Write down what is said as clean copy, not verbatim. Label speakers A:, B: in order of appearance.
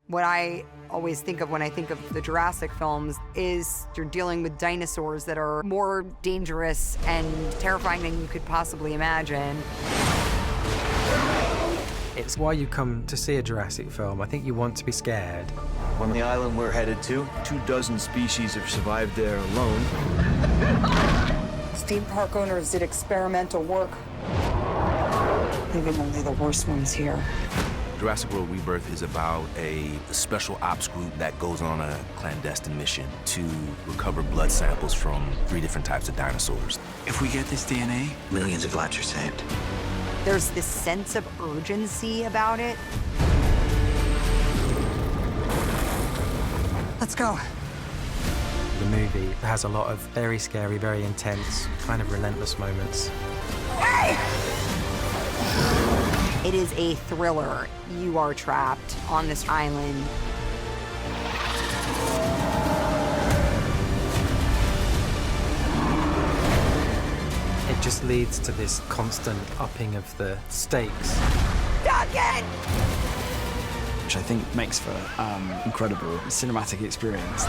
A: What I always think of when I think of the Jurassic films is you're dealing with dinosaurs that are more dangerous and terrifying than you could possibly imagine.
B: It's why you come to see a Jurassic film. I think you want to be scared.
C: On the island we're headed to, 24 species have survived there alone.
D: Theme park owners did experimental work, leaving only the worst ones here.
E: Jurassic World Rebirth is about a special ops group that goes on a clandestine mission to recover blood samples from 3 different types of dinosaurs.
F: If we get this DNA,
C: Millions of lives are saved.
A: There's this sense of urgency about it.
D: Let's go.
B: The movie has a lot of very scary, very intense, kind of relentless moments.
A: Hey! It is a thriller. You are trapped on this island.
B: It just leads to this constant upping of the stakes.
A: Duncan!
F: which I think makes for incredible cinematic experience.